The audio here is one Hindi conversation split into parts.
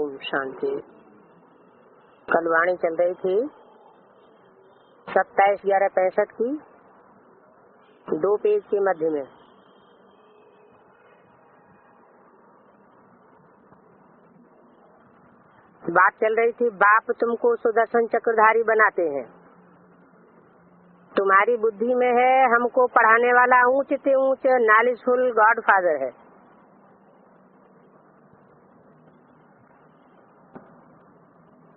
ओम शांति। कल वाणी चल रही थी 27/11/65 की 2 पेज के मध्य में। बात चल रही थी, बाप तुमको सुदर्शन चक्रधारी बनाते हैं, तुम्हारी बुद्धि में है हमको पढ़ाने वाला ऊंच से ऊंच नॉलेजफुल गॉड फादर है।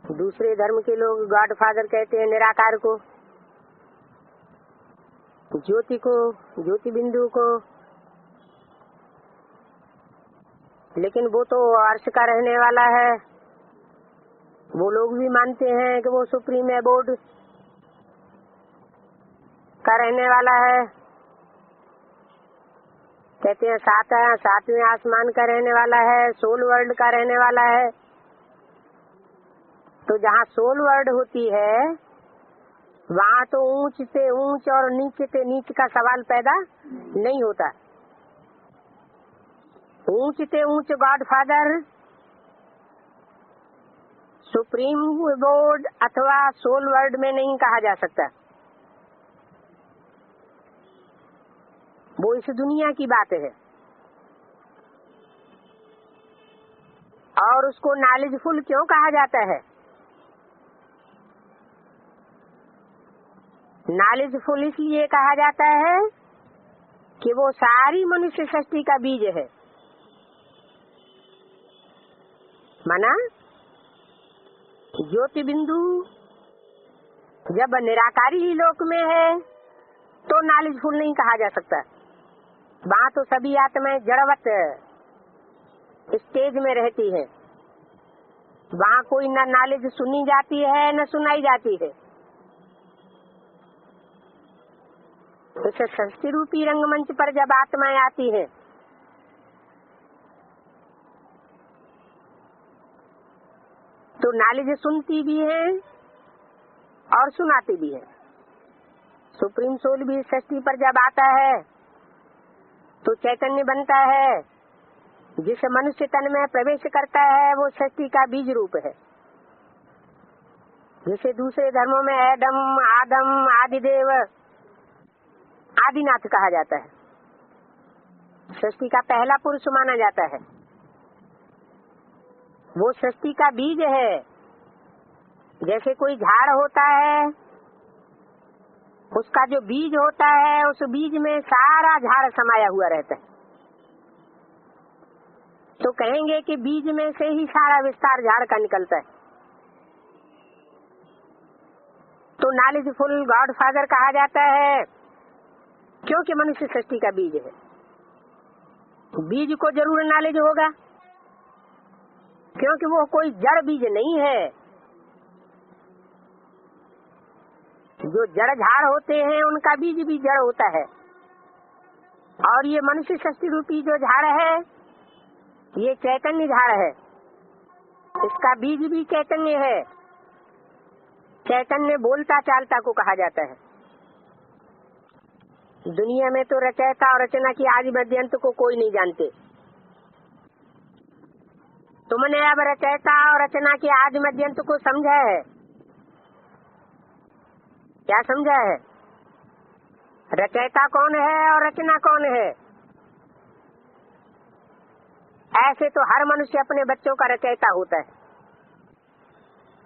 दूसरे धर्म के लोग गॉड फादर कहते हैं निराकार को, ज्योति को, ज्योति बिंदु को, लेकिन वो तो अर्श का रहने वाला है। वो लोग भी मानते हैं कि वो सुप्रीम एबोर्ड का रहने वाला है। कहते हैं सातवें आसमान का रहने वाला है, सोल वर्ल्ड का रहने वाला है। तो जहाँ सोल वर्ल्ड होती है वहाँ तो ऊंच से ऊंच और नीचे से नीच का सवाल पैदा नहीं होता। ऊंच से ऊंच गॉड फादर, सुप्रीम बोर्ड अथवा सोल वर्ल्ड में नहीं कहा जा सकता। वो इस दुनिया की बात है और उसको नॉलेजफुल क्यों कहा जाता है? नॉलेजफुल इसलिए कहा जाता है कि वो सारी मनुष्य सृष्टि का बीज है। माना ज्योति बिंदु जब निराकारी ही लोक में है तो नॉलेजफुल नहीं कहा जा सकता। वहाँ तो सभी आत्माएं जड़वत स्टेज में रहती है। वहाँ कोई न नॉलेज सुनी जाती है न सुनाई जाती है। इस सृष्टि रूपी रंगमंच पर जब आत्माएं आती है तो नॉलेज सुनती भी है और सुनाती भी है। सुप्रीम सोल भी सृष्टि पर जब आता है तो चैतन्य बनता है। जिस मनुष्य तन में प्रवेश करता है वो सृष्टि का बीज रूप है। जिसे दूसरे धर्मों में एडम, आदम, आदिदेव, आदिनाथ कहा जाता है। सृष्टि का पहला पुरुष माना जाता है। वो सृष्टि का बीज है। जैसे कोई झाड़ होता है, उसका जो बीज होता है उस बीज में सारा झाड़ समाया हुआ रहता है। तो कहेंगे कि बीज में से ही सारा विस्तार झाड़ का निकलता है। तो नॉलेजफुल गॉड फादर कहा जाता है क्योंकि मनुष्य सृष्टि का बीज है। बीज को जरूर नॉलेज होगा क्योंकि वो कोई जड़ बीज नहीं है। जो जड़ झाड़ होते हैं उनका बीज भी जड़ होता है। और ये मनुष्य सृष्टि रूपी जो झाड़ है ये चैतन्य झाड़ है। इसका बीज भी चैतन्य है। चैतन्य बोलता चालता को कहा जाता है। दुनिया में तो रचयिता और रचना की आदि मध्य अंत को कोई नहीं जानते। तुमने अब रचयिता और रचना की आदि मध्य अंत को समझा है? क्या समझा है? रचयिता कौन है और रचना कौन है? ऐसे तो हर मनुष्य अपने बच्चों का रचयिता होता है,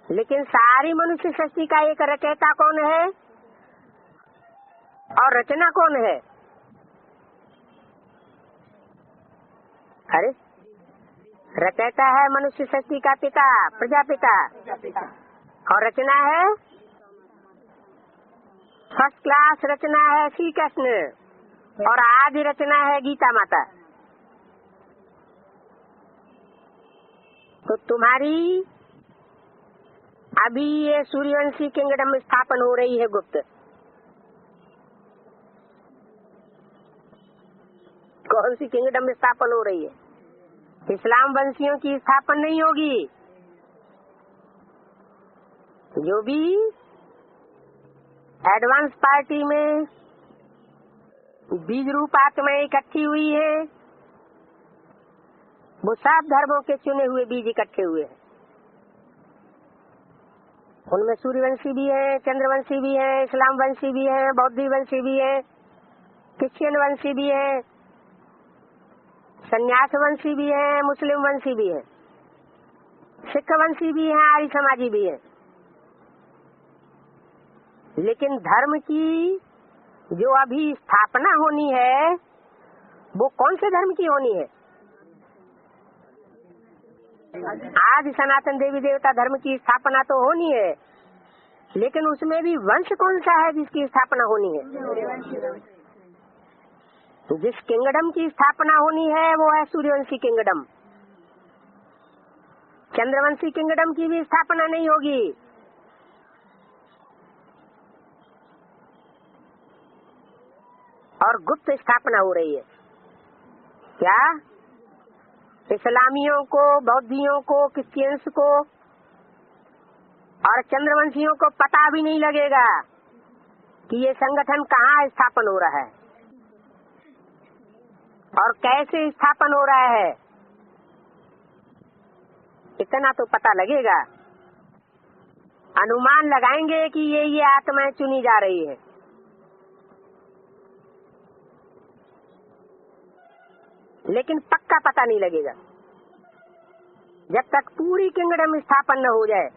लेकिन सारी मनुष्य सृष्टि का एक रचयिता कौन है और रचना कौन है? अरे रचयिता है मनुष्य सृष्टि का पिता, प्रजापिता, और रचना है फर्स्ट क्लास रचना है श्री कृष्ण, और आदि रचना है गीता माता। तो तुम्हारी अभी ये सूर्यवंशी किंगडम स्थापन हो रही है गुप्त। कौन सी किंगडम स्थापन हो रही है? इस्लाम वंशियों की स्थापना नहीं होगी। जो भी एडवांस पार्टी में बीज रूप आत्माएं इकट्ठी हुई है वो सब धर्मों के चुने हुए बीज इकट्ठे हुए हैं। उनमें सूर्यवंशी भी है, चंद्रवंशी भी है, इस्लाम वंशी भी है, बौद्धी वंशी भी है, क्रिश्चियन वंशी भी है, संन्यास वंशी भी है, मुस्लिम वंशी भी है, सिख वंशी भी है, आर्य समाजी भी है। लेकिन धर्म की जो अभी स्थापना होनी है वो कौन से धर्म की होनी है? आज सनातन देवी देवता धर्म की स्थापना तो होनी है, लेकिन उसमें भी वंश कौन सा है जिसकी स्थापना होनी है? जिस किंगडम की स्थापना होनी है वो है सूर्यवंशी किंगडम। चंद्रवंशी किंगडम की भी स्थापना नहीं होगी। और गुप्त स्थापना हो रही है। क्या? इस्लामियों को, बौद्धियों को, क्रिश्चियंस को और चंद्रवंशियों को पता भी नहीं लगेगा कि ये संगठन कहाँ स्थापन हो रहा है और कैसे स्थापन हो रहा है। इतना तो पता लगेगा। अनुमान लगाएंगे कि ये आत्माएं चुनी जा रही है। लेकिन पक्का पता नहीं लगेगा जब तक पूरी किंगडम स्थापन न हो जाए।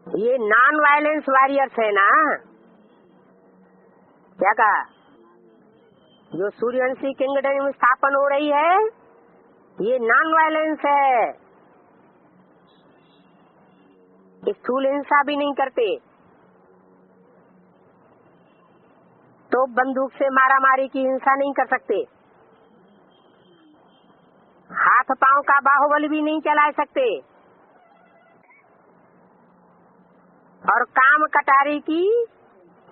ये नॉन वायलेंस वॉरियर्स है ना। क्या कहा? जो सूर्यवंशी किंगडम स्थापन हो रही है ये नॉन वायलेंस है। स्थूल हिंसा भी नहीं करते, तो बंदूक से मारा मारी की हिंसा नहीं कर सकते, हाथ पांव का बाहुबल भी नहीं चला सकते और काम कटारी की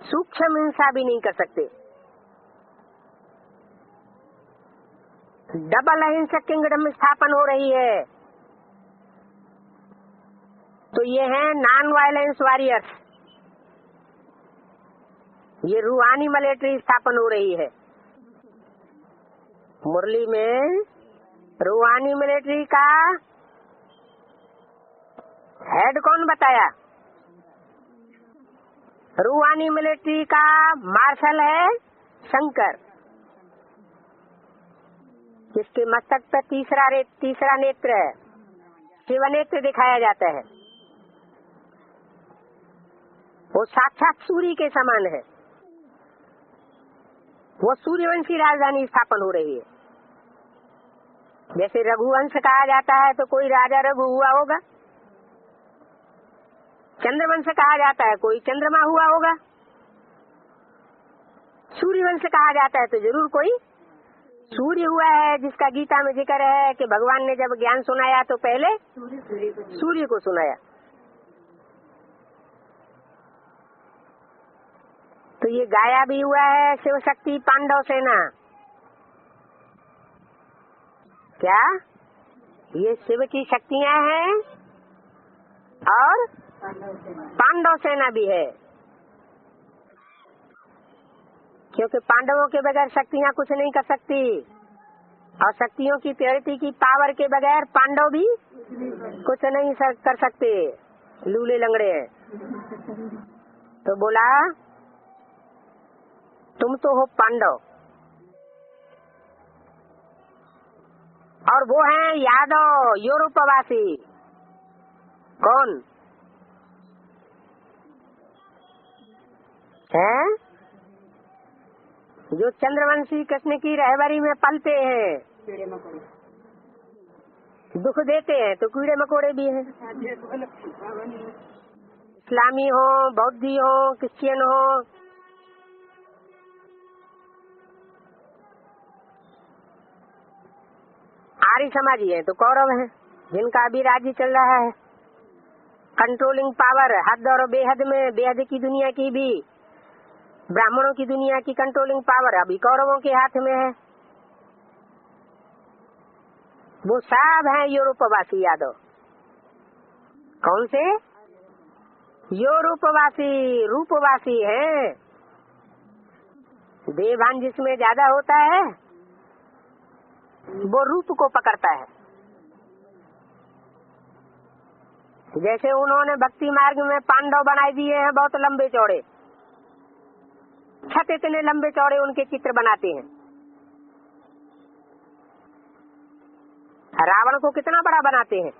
सूक्ष्म हिंसा भी नहीं कर सकते। डबल अहिंसक किंगडम स्थापन हो रही है। तो ये हैं नॉन वायलेंस वॉरियर्स। ये रूहानी मिलिट्री स्थापन हो रही है। मुरली में रूहानी मिलिट्री का हेड कौन बताया? रूहानी मिलिट्री का मार्शल है शंकर, जिसके मस्तक पर तीसरा नेत्र है, शिव नेत्र दिखाया जाता है। वो साक्षात सूर्य के समान है। वो सूर्यवंशी राजधानी स्थापन हो रही है। जैसे रघुवंश कहा जाता है तो कोई राजा रघु हुआ होगा, चंद्रवंश कहा जाता है कोई चंद्रमा हुआ होगा, सूर्यवंश कहा जाता है तो जरूर कोई सूर्य हुआ है, जिसका गीता में जिक्र है कि भगवान ने जब ज्ञान सुनाया तो पहले सूर्य को सुनाया। तो ये गाया भी हुआ है शिव शक्ति पांडव सेना। क्या? ये शिव की शक्तियां हैं और पांडव सेना भी है, क्योंकि पांडवों के बगैर शक्तियां कुछ नहीं कर सकती और शक्तियों की प्योरिटी की पावर के बगैर पांडव भी कुछ नहीं कर सकते। लूले लंगड़े हैं। तो बोला तुम तो हो पांडव और वो हैं यादव यूरोपवासी। कौन है? जो चंद्रवंशी कृष्ण की रहबरी में पलते हैं, दुख देते हैं तो कीड़े मकोड़े भी हैं। इस्लामी हो, बौद्धि हो, क्रिश्चियन हो, आर्य समाजी है तो कौरव है, जिनका अभी राज्य चल रहा है। कंट्रोलिंग पावर हद और बेहद में, बेहद की दुनिया की भी, ब्राह्मणों की दुनिया की कंट्रोलिंग पावर अभी कौरवों के हाथ में है। वो सब हैं यूरोपवासी यादव। कौन से? यूरोपवासी, रूपवासी हैं। देवान जिसमें ज्यादा होता है वो रूप को पकड़ता है। जैसे उन्होंने भक्ति मार्ग में पांडव बनाए दिए हैं बहुत लंबे चौड़े, छत इतने लंबे चौड़े उनके चित्र बनाते हैं। रावण को कितना बड़ा बनाते हैं,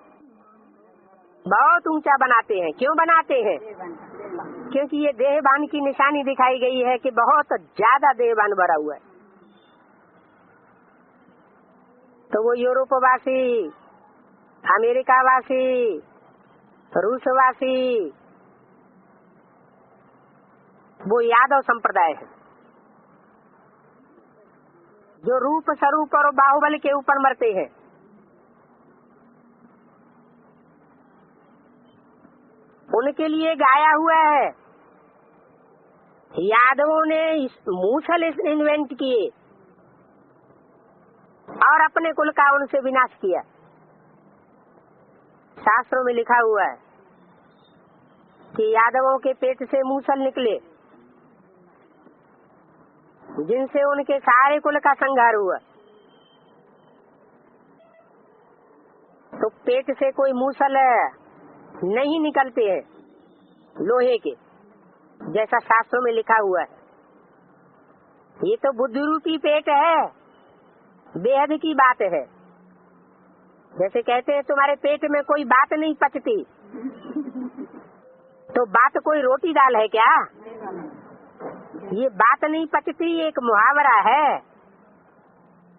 बहुत ऊंचा बनाते हैं। क्यों बनाते हैं? क्योंकि ये देहवान की निशानी दिखाई गई है कि बहुत ज्यादा देहवान भरा हुआ है। तो वो यूरोपवासी, अमेरिकावासी, रूसवासी, वो यादव संप्रदाय है जो रूप स्वरूप और बाहुबल के ऊपर मरते हैं। उनके लिए गाया हुआ है। यादवों ने मूसल इन्वेंट किए और अपने कुल का उनसे विनाश किया। शास्त्रों में लिखा हुआ है कि यादवों के पेट से मूसल निकले जिनसे उनके सारे कुल का संहार हुआ। तो पेट से कोई मूसल नहीं निकलते हैं लोहे के, जैसा शास्त्रों में लिखा हुआ है। ये तो बुद्धि रूपी पेट है, बेहद की बात है। जैसे कहते हैं तुम्हारे पेट में कोई बात नहीं पचती, तो बात कोई रोटी दाल है क्या? ये बात नहीं पचती एक मुहावरा है,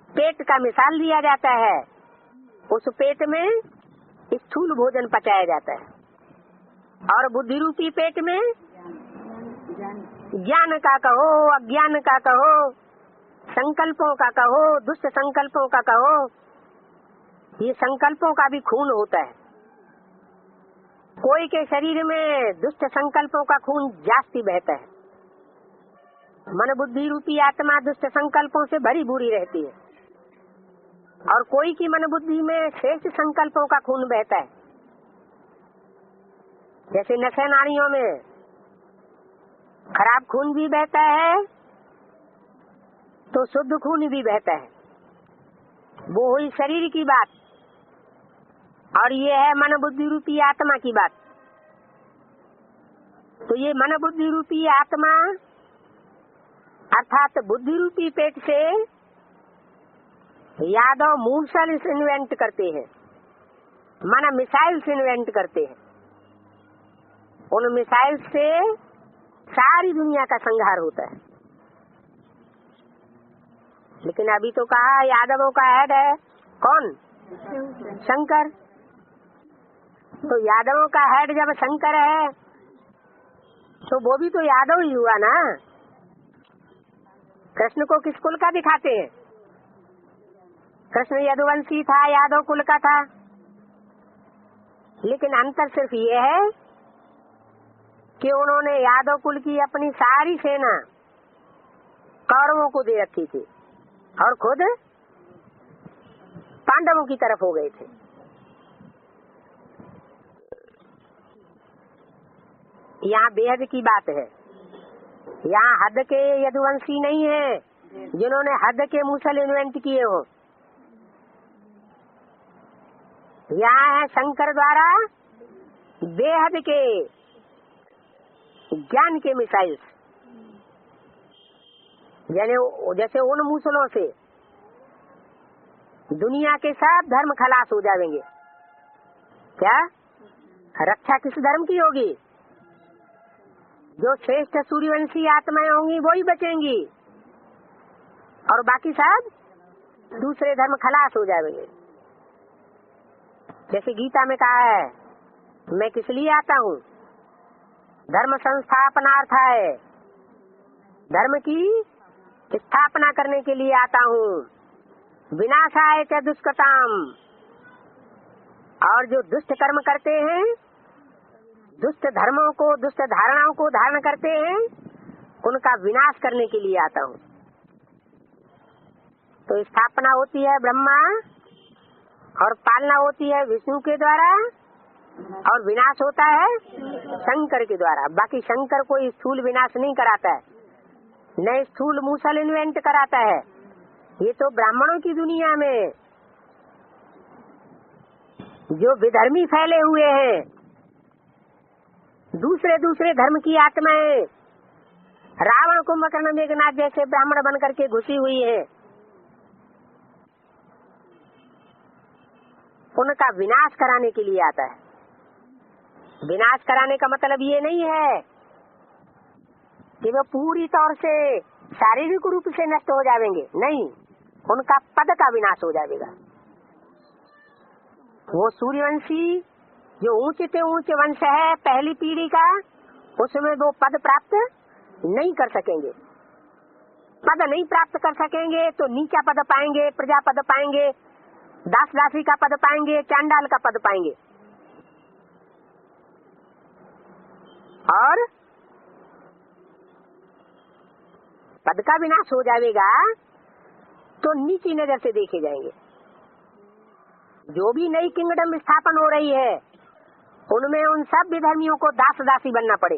पेट का मिसाल दिया जाता है। उस पेट में स्थूल भोजन पचाया जाता है और बुद्धि रूपी पेट में ज्ञान का कहो, अज्ञान का कहो, संकल्पों का कहो, दुष्ट संकल्पों का कहो, ये संकल्पों का भी खून होता है। कोई के शरीर में दुष्ट संकल्पों का खून जास्ती बहता है। मन बुद्धि रूपी आत्मा दुष्ट संकल्पों से भरी भूरी रहती है और कोई की मन बुद्धि में श्रेष्ठ संकल्पों का खून बहता है। जैसे नशे नारियों में खराब खून भी बहता है तो शुद्ध खून भी बहता है। वो हुई शरीर की बात और ये है मन बुद्धि रूपी आत्मा की बात। तो ये मन बुद्धि रूपी आत्मा अर्थात बुद्धि रूपी पेट से यादव मूसल इन्वेंट करते हैं, माना मिसाइल्स इन्वेंट करते हैं। उन मिसाइल से सारी दुनिया का संहार होता है। लेकिन अभी तो कहा यादवों का हेड है कौन? शंकर। तो यादवों का हेड जब शंकर है तो वो भी तो यादव ही हुआ ना। कृष्ण को किस कुल का दिखाते हैं? कृष्ण यदुवंशी था, यादव कुल का था। लेकिन अंतर सिर्फ ये है कि उन्होंने यादव कुल की अपनी सारी सेना कौरवों को दे रखी थी और खुद पांडवों की तरफ हो गए थे। यहाँ बेहद की बात है। यहाँ हद के यदुवंशी नहीं है जिन्होंने हद के मूसल इन्वेंट किए हो। यहाँ है शंकर द्वारा बेहद के ज्ञान के मिसाइल्स। जैसे उन मूसलों से दुनिया के सब धर्म खलास हो जाएंगे। क्या रक्षा किस धर्म की होगी? जो श्रेष्ठ सूर्यवंशी आत्माएं होंगी वही बचेंगी और बाकी सब दूसरे धर्म खलास हो जाएंगे। जैसे गीता में कहा है, मैं किस लिए आता हूँ? धर्म संस्थापनार्थाय, धर्म की स्थापना करने के लिए आता हूँ। विनाशाय च दुष्कृताम, और जो दुष्ट कर्म करते हैं, दुष्ट धर्मों को, दुष्ट धारणाओं को धारण करते हैं, उनका विनाश करने के लिए आता हूँ। तो स्थापना होती है ब्रह्मा और पालना होती है विष्णु के द्वारा और विनाश होता है शंकर के द्वारा। बाकी शंकर कोई स्थूल विनाश नहीं कराता है, न स्थूल मूसल इन्वेंट कराता है। ये तो ब्राह्मणों की दुनिया में जो विधर्मी फैले हुए हैं दूसरे दूसरे धर्म की आत्माएं रावण, कुंभकर्ण, मेघनाथ जैसे ब्राह्मण बन करके घुसी हुई है। उनका विनाश कराने के लिए आता है। विनाश कराने का मतलब ये नहीं है कि वो पूरी तौर से शारीरिक रूप से नष्ट हो जाएंगे, नहीं, उनका पद का विनाश हो जाएगा। वो सूर्यवंशी जो ऊंचे से ऊंचे वंश है पहली पीढ़ी का, उसमें वो पद प्राप्त नहीं कर सकेंगे। पद नहीं प्राप्त कर सकेंगे तो नीचा पद पाएंगे, प्रजा पद पाएंगे, दास दासी का पद पाएंगे, चांडाल का पद पाएंगे। और पद का विनाश हो जाएगा तो नीची नजर से देखे जाएंगे। जो भी नई किंगडम स्थापन हो रही है उनमें उन सब विधर्मियों को दास दासी बनना पड़े,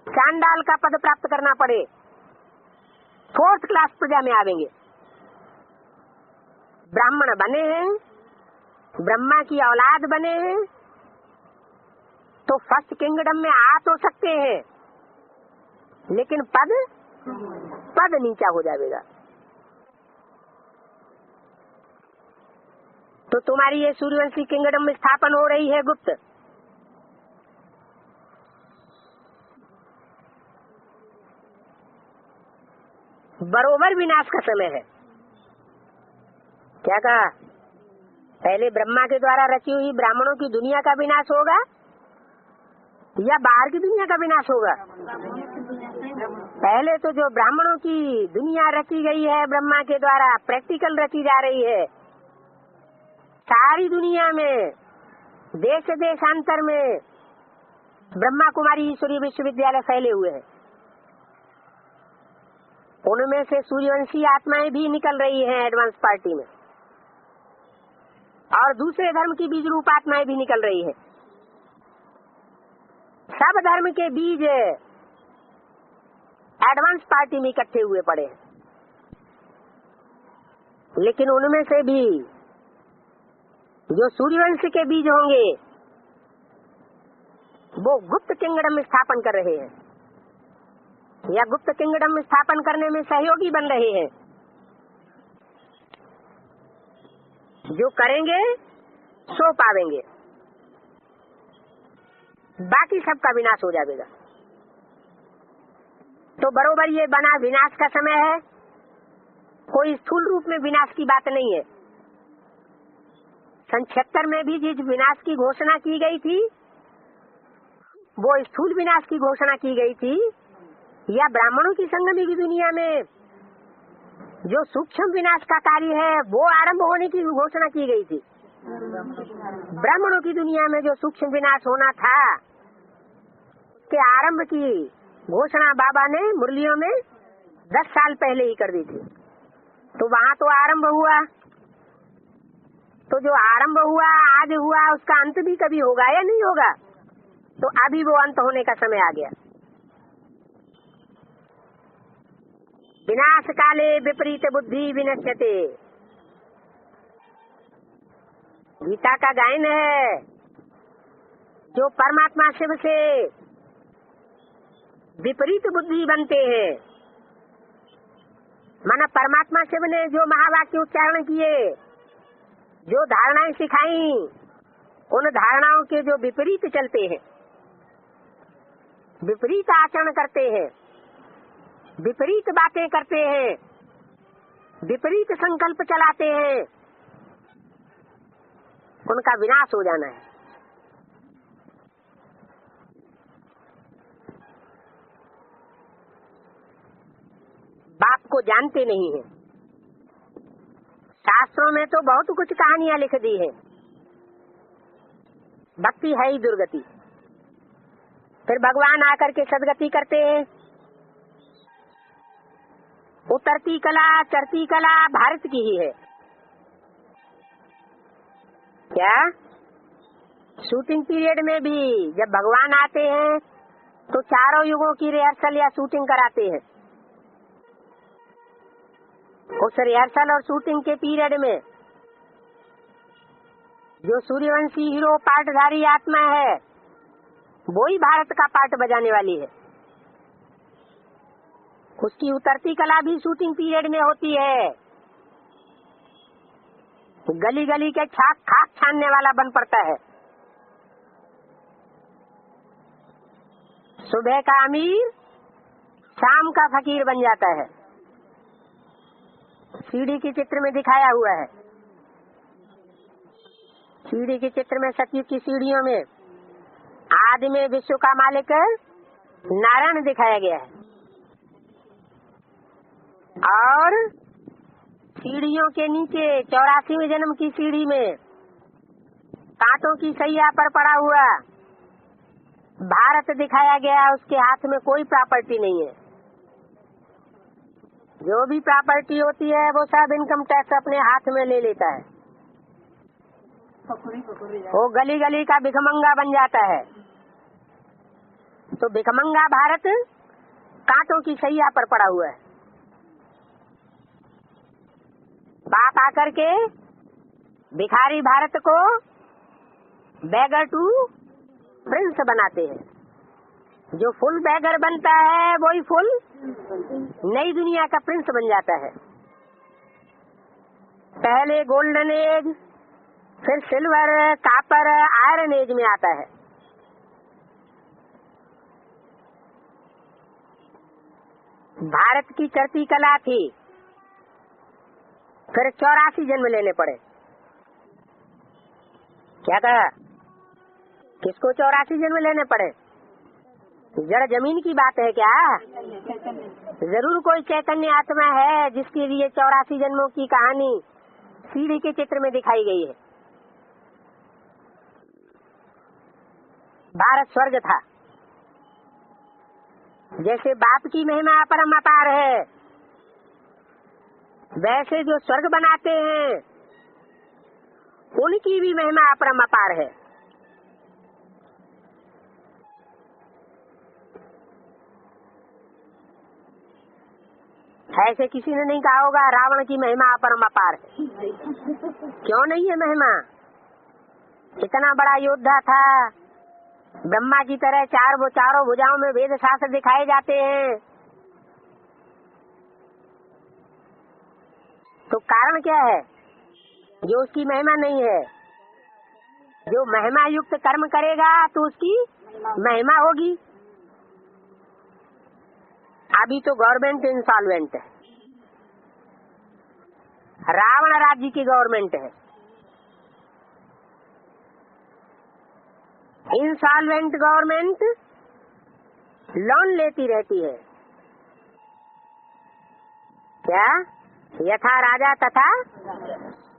चांडाल का पद प्राप्त करना पड़े, फोर्थ क्लास प्रजा में आवेंगे। ब्राह्मण बने हैं, ब्रह्मा की औलाद बने हैं तो फर्स्ट किंगडम में आ तो सकते हैं, लेकिन पद नीचा हो जाएगा। तो तुम्हारी ये सूर्यवंशी किंगडम में स्थापन हो रही है गुप्त, बरोबर विनाश का समय है। क्या कहा? पहले ब्रह्मा के द्वारा रची हुई ब्राह्मणों की दुनिया का विनाश होगा या बाहर की दुनिया का विनाश होगा? पहले तो जो ब्राह्मणों की दुनिया रची गई है ब्रह्मा के द्वारा, प्रैक्टिकल रची जा रही है, सारी दुनिया में देश देशांतर में ब्रह्मा कुमारी ईश्वरीय विश्वविद्यालय फैले हुए हैं। उनमें से सूर्यवंशी आत्माएं भी निकल रही हैं एडवांस पार्टी में, और दूसरे धर्म की बीज रूप आत्माएं भी निकल रही है। सब धर्म के बीज एडवांस पार्टी में इकट्ठे हुए पड़े हैं, लेकिन उनमें से भी जो सूर्यवंश के बीज होंगे वो गुप्त किंगडम स्थापन कर रहे हैं या गुप्त किंगडम स्थापन करने में सहयोगी बन रहे हैं। जो करेंगे सो पावेंगे, बाकी सबका विनाश हो जाएगा। तो बरोबर ये बना विनाश का समय है, कोई स्थूल रूप में विनाश की बात नहीं है। सन 76 में भी जिस विनाश की घोषणा की गई थी वो स्थूल विनाश की घोषणा की गई थी, या ब्राह्मणों की संगम की दुनिया में जो सूक्ष्म विनाश का कार्य है वो आरंभ होने की घोषणा की गई थी। ब्राह्मणों की दुनिया में जो सूक्ष्म विनाश होना था उसके आरंभ की घोषणा बाबा ने मुरलियों में 10 साल पहले ही कर दी थी। तो वहाँ तो आरंभ हुआ, तो जो आरंभ हुआ आज हुआ उसका अंत भी कभी होगा या नहीं होगा? तो अभी वो अंत होने का समय आ गया। विनाश काले विपरीत बुद्धि विनश्यते, गीता का गायन है। जो परमात्मा शिव से विपरीत बुद्धि बनते हैं, माना परमात्मा शिव ने जो महावाक्य उच्चारण किए, जो धारणाएं सिखाई, उन धारणाओं के जो विपरीत चलते हैं, विपरीत आचरण करते हैं, विपरीत बातें करते हैं, विपरीत संकल्प चलाते हैं, उनका विनाश हो जाना है। बाप को जानते नहीं है। शास्त्रों में तो बहुत कुछ कहानियां लिख दी है, भक्ति है ही दुर्गति। फिर भगवान आकर के सदगति करते हैं। उतरती कला चढ़ती कला भारत की ही है। क्या शूटिंग पीरियड में भी जब भगवान आते हैं तो चारों युगों की रिहर्सल या शूटिंग कराते हैं। उस रिहर्सल और शूटिंग के पीरियड में जो सूर्यवंशी हीरो पार्टधारी आत्मा है वो ही भारत का पार्ट बजाने वाली है। उसकी उतरती कला भी शूटिंग पीरियड में होती है। गली गली के खाक छानने वाला बन पड़ता है। सुबह का अमीर शाम का फकीर बन जाता है। सीढ़ी के चित्र में दिखाया हुआ है। सीढ़ी के चित्र में सतयुग की सीढ़ियों में आदि में विश्व का मालिक नारायण दिखाया गया है, और सीढ़ियों के नीचे 84वें जन्म की सीढ़ी में कांटों की सैया पर पड़ा हुआ भारत दिखाया गया। उसके हाथ में कोई प्रॉपर्टी नहीं है। जो भी प्रॉपर्टी होती है वो सब इनकम टैक्स अपने हाथ में ले लेता है। वो गली गली का भिखमंगा बन जाता है। तो भिखमंगा भारत कांटों की सैया पर पड़ा हुआ है। बाप आकर के भिखारी भारत को बैगर टू प्रिंस बनाते हैं। जो फुल बैगर बनता है वही फुल नई दुनिया का प्रिंस बन जाता है। पहले गोल्डन एज, फिर सिल्वर, कापर, आयरन एज में आता है। भारत की चढ़ती कला थी, फिर 84 जन्म लेने पड़े। क्या कहा? किसको 84 जन्म लेने पड़े? जड़ जमीन की बात है क्या? जरूर कोई चैतन्य आत्मा है जिसके लिए 84 जन्मों की कहानी सीढ़ी के चित्र में दिखाई गई है। भारत स्वर्ग था। जैसे बाप की महिमा अपरम अपार है, वैसे जो स्वर्ग बनाते हैं उनकी भी महिमा अपरम अपार है। ऐसे किसी ने नहीं कहा होगा रावण की महिमा अपरम अपार है। क्यों नहीं है महिमा? इतना बड़ा योद्धा था, ब्रह्मा की तरह चारों भुजाओं में वेद शास्त्र दिखाए जाते हैं। तो कारण क्या है जो उसकी महिमा नहीं है? जो महिमा युक्त कर्म करेगा तो उसकी महिमा होगी। अभी तो गवर्नमेंट इंसॉल्वेंट है, रावण राज्य की गवर्नमेंट है। इंसॉल्वेंट गवर्नमेंट लोन लेती रहती है। क्या? यथा राजा तथा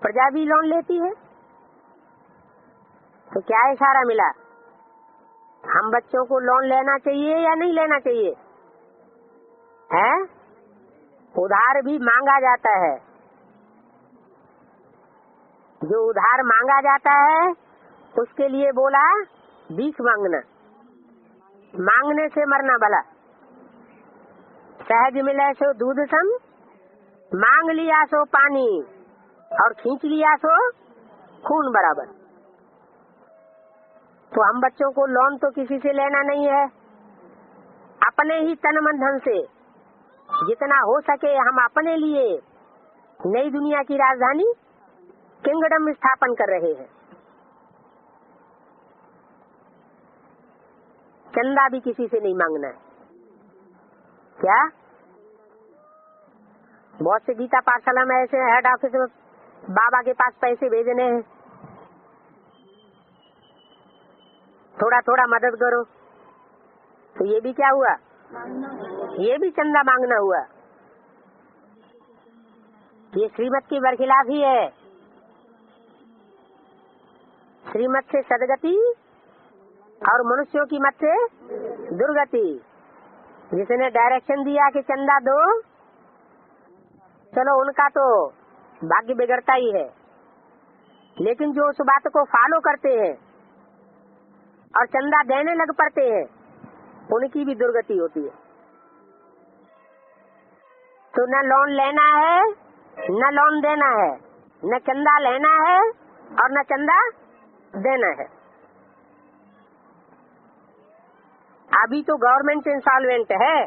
प्रजा भी लोन लेती है। तो क्या इशारा मिला? हम बच्चों को लोन लेना चाहिए या नहीं लेना चाहिए? है? उधार भी मांगा जाता है। जो उधार मांगा जाता है उसके लिए बोला भीख मांगना, मांगने से मरना भला। सहज मिले सो दूध सम, मांग लिया सो पानी, और खींच लिया सो खून बराबर। तो हम बच्चों को लोन तो किसी से लेना नहीं है, अपने ही तन मन धन से जितना हो सके हम अपने लिए नई दुनिया की राजधानी किंगडम स्थापन कर रहे हैं। चंदा भी किसी से नहीं मांगना है। क्या? बहुत से गीता पाठशाला में ऐसे हेड ऑफिस में बाबा के पास पैसे भेजने हैं, थोड़ा थोड़ा मदद करो। तो ये भी क्या हुआ? ये भी चंदा मांगना हुआ। ये श्रीमत की बरखिलाफी है। श्रीमत से सदगति और मनुष्यों की मत से दुर्गति। जिसने डायरेक्शन दिया कि चंदा दो, चलो उनका तो भाग्य बिगड़ता ही है, लेकिन जो उस बात को फॉलो करते हैं और चंदा देने लग पड़ते हैं उनकी भी दुर्गति होती है। तो न लोन लेना है न लोन देना है, न चंदा लेना है और न चंदा देना है। अभी तो गवर्नमेंट इंसॉल्वेंट है,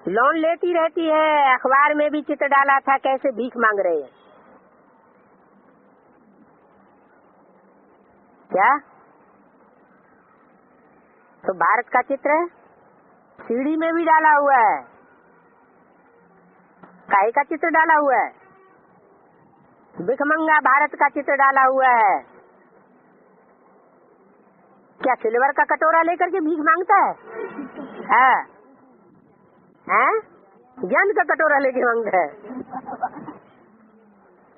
लोन लेती रहती है। अखबार में भी चित्र डाला था कैसे भीख मांग रहे हैं। क्या? तो भारत का चित्र सीढ़ी में भी डाला हुआ है। काहे का चित्र डाला हुआ है? भिखमंगा भारत का चित्र डाला हुआ है। क्या सिल्वर का कटोरा लेकर के भीख मांगता है? हैं? ज्ञान का कटोरा लेके मांगता है।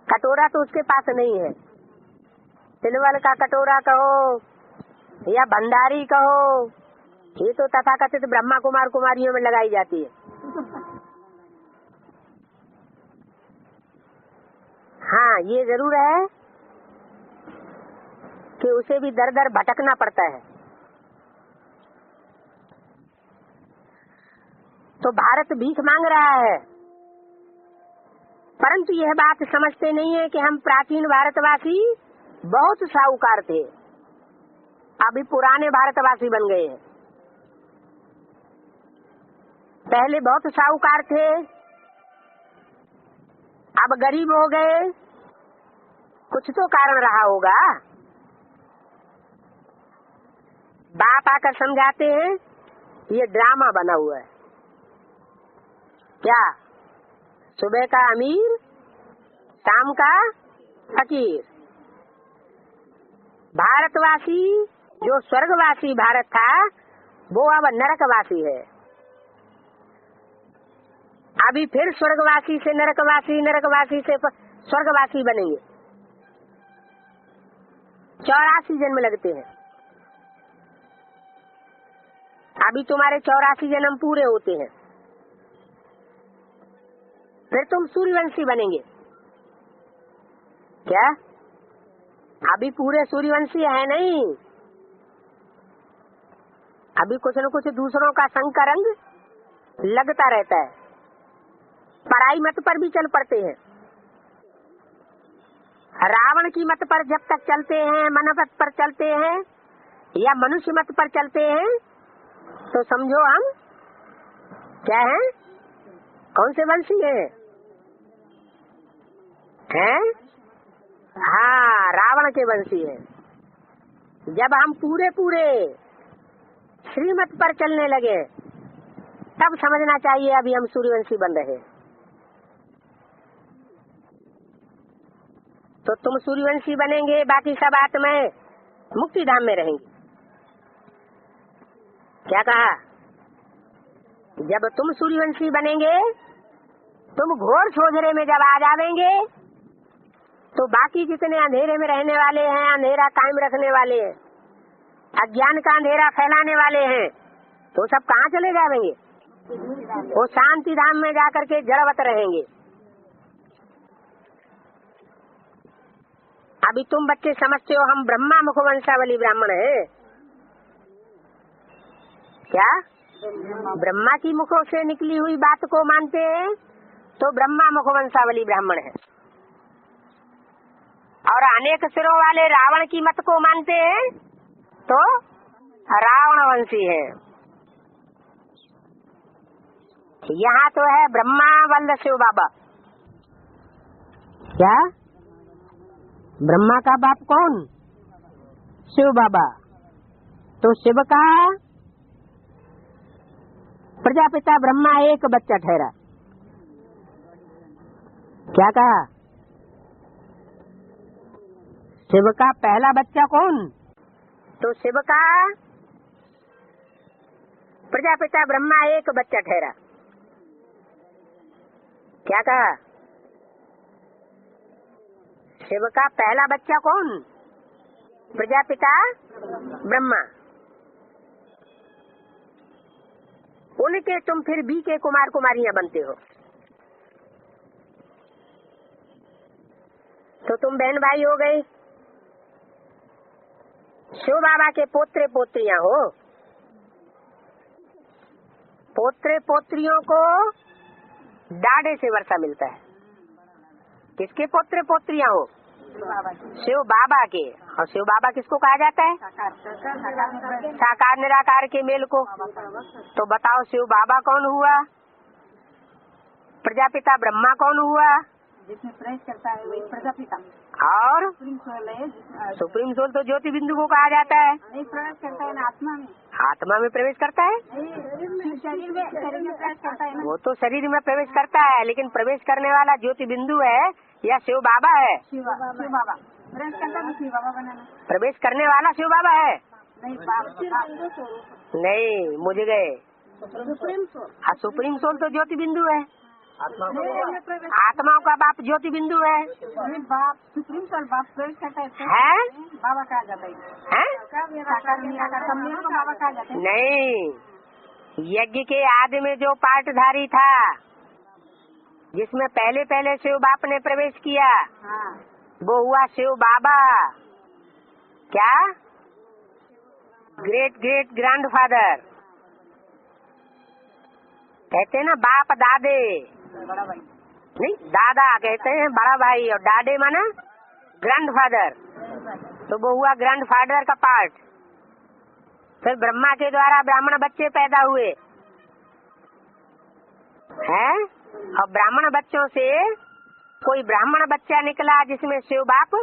कटोरा तो उसके पास नहीं है। सिल्वर का कटोरा कहो या भंडारी कहो, ये तो तथाकथित ब्रह्मा कुमार कुमारियों में लगाई जाती है। हाँ, ये जरूर है कि उसे भी दर दर भटकना पड़ता है। तो भारत भीख मांग रहा है, परंतु यह बात समझते नहीं है कि हम प्राचीन भारतवासी बहुत साहूकार थे, अभी पुराने भारतवासी बन गए हैं। पहले बहुत साहूकार थे, अब गरीब हो गए। कुछ तो कारण रहा होगा। बाप आकर समझाते हैं ये ड्रामा बना हुआ है। क्या? सुबह का अमीर, शाम का फकीर। भारतवासी जो स्वर्गवासी भारत था, वो अब नरकवासी है। अभी फिर स्वर्गवासी से नरकवासी, नरकवासी से स्वर्गवासी बनेंगे। 84 जन्म लगते हैं। अभी तुम्हारे 84 जन्म पूरे होते हैं, फिर तुम सूर्यवंशी बनेंगे। क्या? अभी पूरे सूर्यवंशी है नहीं, अभी कुछ न कुछ दूसरों का संग का रंग लगता रहता है। पराई मत पर भी चल पड़ते हैं। रावण की मत पर जब तक चलते हैं, मनमत पर चलते हैं या मनुष्य मत पर चलते हैं, तो समझो हम क्या हैं? कौन से वंशी हैं? हाँ, रावण के वंशी हैं। जब हम पूरे पूरे श्रीमत पर चलने लगे, तब समझना चाहिए अभी हम सूर्यवंशी बन रहे। तो तुम सूर्यवंशी बनेंगे, बाकी सब आत्माएं मुक्ति धाम में रहेंगी। क्या कहा? जब तुम सूर्यवंशी बनेंगे, तुम घोर सोझरे में जब आ जावेंगे, तो बाकी जितने अंधेरे में रहने वाले हैं, अंधेरा कायम रखने वाले हैं, अज्ञान का अंधेरा फैलाने वाले हैं, तो सब कहाँ चले जाएंगे? वो शांति धाम में जाकर के जड़वत रहेंगे। अभी तुम बच्चे समझते हो हम ब्रह्मा मुखवंशावली ब्राह्मण है। क्या? ब्रह्मा की मुखों से निकली हुई बात को मानते हैं तो ब्रह्मा मुखवंशावली ब्राह्मण है, और अनेक सिरों वाले रावण की मत को मानते हैं तो रावण वंशी है। यहाँ तो है ब्रह्मा वल्ल शिव बाबा। क्या? ब्रह्मा का बाप कौन? शिव बाबा। तो शिव का प्रजापिता ब्रह्मा एक बच्चा ठहरा। क्या कहा? शिव का पहला बच्चा कौन? तो शिव का प्रजापिता ब्रह्मा एक बच्चा ठहरा। क्या कहा? शिव का पहला बच्चा कौन? प्रजापिता ब्रह्मा। उनके तुम फिर बी के कुमार कुमारियां बनते हो। तो तुम बहन भाई हो गए, शिव बाबा के पोत्रे पोत्रियां हो। पोत्रे पोत्रियों को डाढ़े से वर्षा मिलता है। किसके पोत्रे पोत्रियां हो? शिव बाबा के। और शिव बाबा किसको कहा जाता है? साकार निराकार के मेल को। तो बताओ शिव बाबा कौन हुआ? प्रजापिता ब्रह्मा कौन हुआ? जिसमें प्रवेश करता है वही प्रजापिता। और सुप्रीम सोल है, सुप्रीम सोल तो ज्योति बिंदु को कहा जाता है। नहीं प्रवेश करता है ना आत्मा में। आत्मा में प्रवेश करता है? शरीर में प्रवेश करता है ना। वो तो शरीर में प्रवेश करता है, लेकिन प्रवेश करने वाला ज्योति बिंदु है या शिव बाबा है? शिव बाबा प्रवेश करता है, शिव बाबा बनाना। प्रवेश करने वाला शिव बाबा है? नहीं नहीं, मुझ गए। Supreme soul. हाँ, सुप्रीम सोल तो ज्योति बिंदु है। प्रवेश आत्माओं का बाप ज्योति बिंदु है। बाप सुप्रीम सोल बाप प्रवेश करता है? बाबा कहा जाता है। साकार निराकार सम्मेलन को बाबा कहा जाता है। नहीं, यज्ञ के आदि में जो पाठधारी था, जिसमें पहले पहले शिव बाप ने प्रवेश किया, हाँ। वो हुआ शिव बाबा। क्या? Great great grandfather. कहते हैं ना बाप दादे, बड़ा भाई नहीं दादा कहते हैं, बड़ा भाई, और दादे माना ग्रैंडफादर। तो वो हुआ ग्रैंडफादर का पार्ट। फिर ब्रह्मा के द्वारा ब्राह्मण बच्चे पैदा हुए हैं, और ब्राह्मण बच्चों से कोई ब्राह्मण बच्चा निकला जिसमें शिव बाप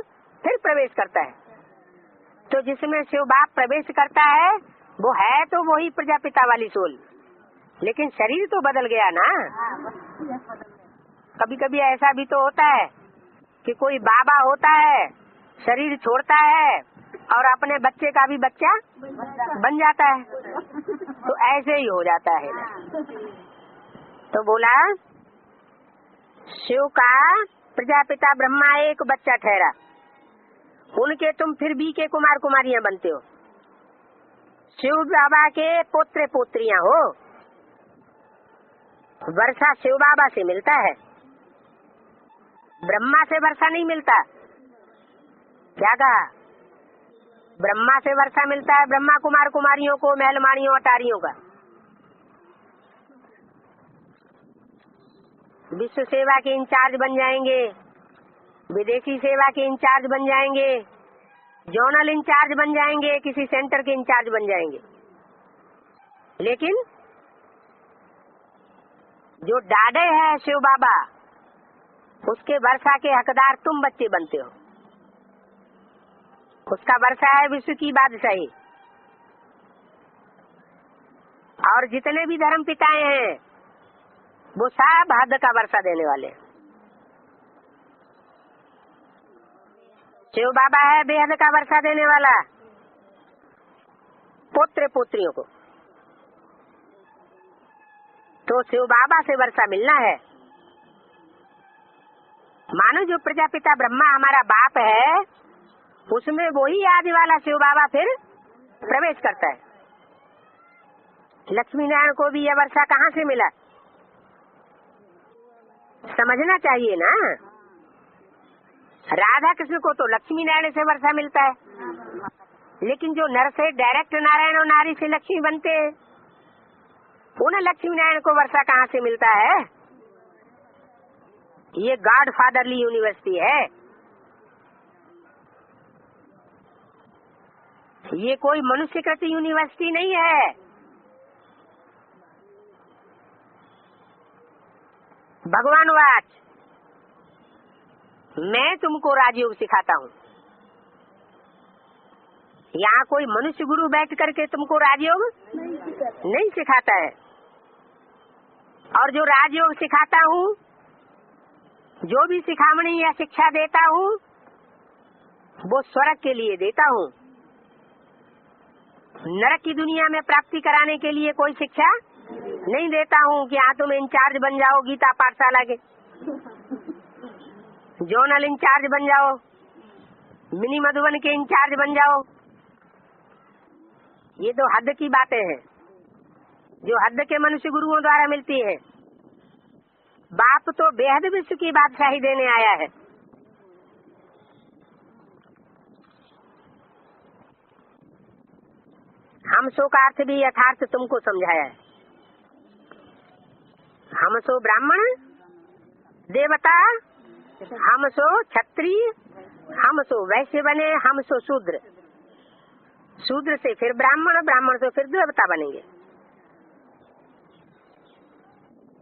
फिर प्रवेश करता है। तो जिसमें शिव बाप प्रवेश करता है वो है तो वही प्रजापिता वाली सोल, लेकिन शरीर तो बदल गया ना। कभी कभी ऐसा भी तो होता है कि कोई बाबा होता है, शरीर छोड़ता है और अपने बच्चे का भी बच्चा बन जाता है। तो ऐसे ही हो जाता है ना। तो बोला शिव का प्रजापिता ब्रह्मा एक बच्चा ठहरा, उनके तुम फिर भी के कुमार कुमारियां बनते हो। शिव बाबा के पोत्र पोत्रियां हो। वर्षा शिव बाबा से मिलता है, ब्रह्मा से वर्षा नहीं मिलता। क्या कहा? ब्रह्मा से वर्षा मिलता है, ब्रह्मा कुमार कुमारियों को, महलमानियों अटारियों का। विश्व सेवा के इंचार्ज बन जाएंगे, विदेशी सेवा के इंचार्ज बन जाएंगे, जोनल इंचार्ज बन जाएंगे, किसी सेंटर के इंचार्ज बन जाएंगे। लेकिन जो डाडे है शिव बाबा, उसके वर्षा के हकदार तुम बच्चे बनते हो। उसका वर्षा है विश्व की बादशाही। और जितने भी धर्म पिताएं हैं वो सब हद का वर्षा देने वाले। शिव बाबा है बेहद का वर्षा देने वाला पुत्र पुत्रियों को। तो शिव बाबा से वर्षा मिलना है। मानो जो प्रजापिता ब्रह्मा हमारा बाप है, उसमें वही आदि वाला शिव बाबा फिर प्रवेश करता है। लक्ष्मी नारायण को भी यह वर्षा कहाँ से मिला, समझना चाहिए ना। राधा कृष्ण को तो लक्ष्मी नारायण से वर्षा मिलता है, लेकिन जो नर से डायरेक्ट नारायण और नारी से लक्ष्मी बनते हैं, उन्हें लक्ष्मी नारायण को वर्षा कहाँ से मिलता है? ये गॉड फादरली यूनिवर्सिटी है। ये कोई मनुष्यकृत यूनिवर्सिटी नहीं है। भगवान वाच, मैं तुमको राजयोग सिखाता हूँ। यहाँ कोई मनुष्य गुरु बैठ करके तुमको राजयोग नहीं सिखाता है। और जो राजयोग सिखाता हूँ, जो भी सिखामणी या शिक्षा देता हूँ, वो स्वर्ग के लिए देता हूँ। नरक की दुनिया में प्राप्ति कराने के लिए कोई शिक्षा नहीं देता हूँ कि हाँ तुम इंचार्ज बन जाओ गीता पाठशाला के, जोनल इंचार्ज बन जाओ, मिनी मधुबन के इंचार्ज बन जाओ। ये तो हद की बातें हैं जो हद के मनुष्य गुरुओं द्वारा मिलती है। बाप तो बेहद विश्व की बादशाही देने आया है। हम सो का अर्थ भी यथार्थ तुमको समझाया है। हम सो ब्राह्मण देवता, हम सो क्षत्रिय हम सो वैश्य बने, हम सो शूद्र, शूद्र से फिर ब्राह्मण, ब्राह्मण से फिर देवता बनेंगे।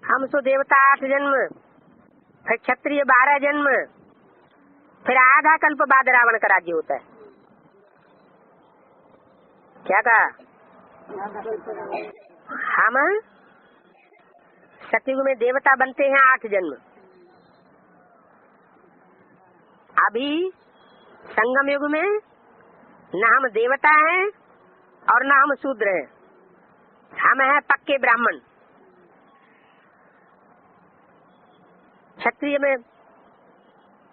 हम सो देवता 8 जन्म, फिर क्षत्रिय 12 जन्म, फिर आधा कल्प बाद रावण का राज्य होता है। क्या कहा? हम सतयुग में देवता बनते हैं 8 जन्म। अभी संगम युग में न हम देवता हैं और न हम शूद्र हैं, हम हैं पक्के ब्राह्मण। क्षत्रिय में,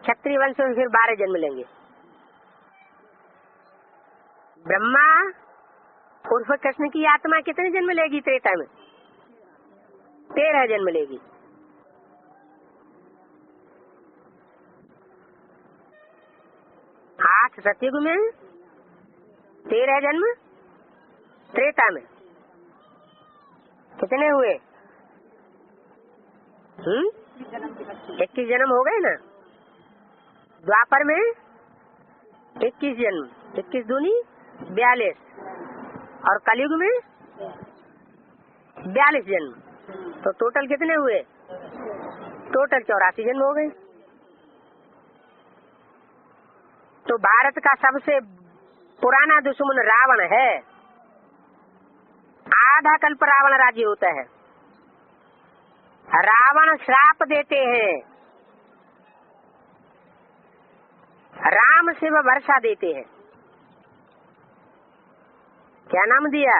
क्षत्रिय वंश में फिर 12 जन्म लेंगे। ब्रह्मा उर्फ कृष्ण की आत्मा कितने जन्म लेगी त्रेता में? 13 जन्म लेगी। आठ सतयुग में, 13 जन्म त्रेता में, कितने हुए? 21 जन्म हो गए ना। द्वापर में 21 जन्म, 21 दूनी 42, और कलयुग में 42 जन्म, तो टोटल कितने हुए? टोटल 84 जन्म हो गए। तो भारत का सबसे पुराना दुश्मन रावण है। आधा कल्प रावण राज्य होता है। रावण श्राप देते हैं, राम शिव वर्षा देते हैं। क्या नाम दिया?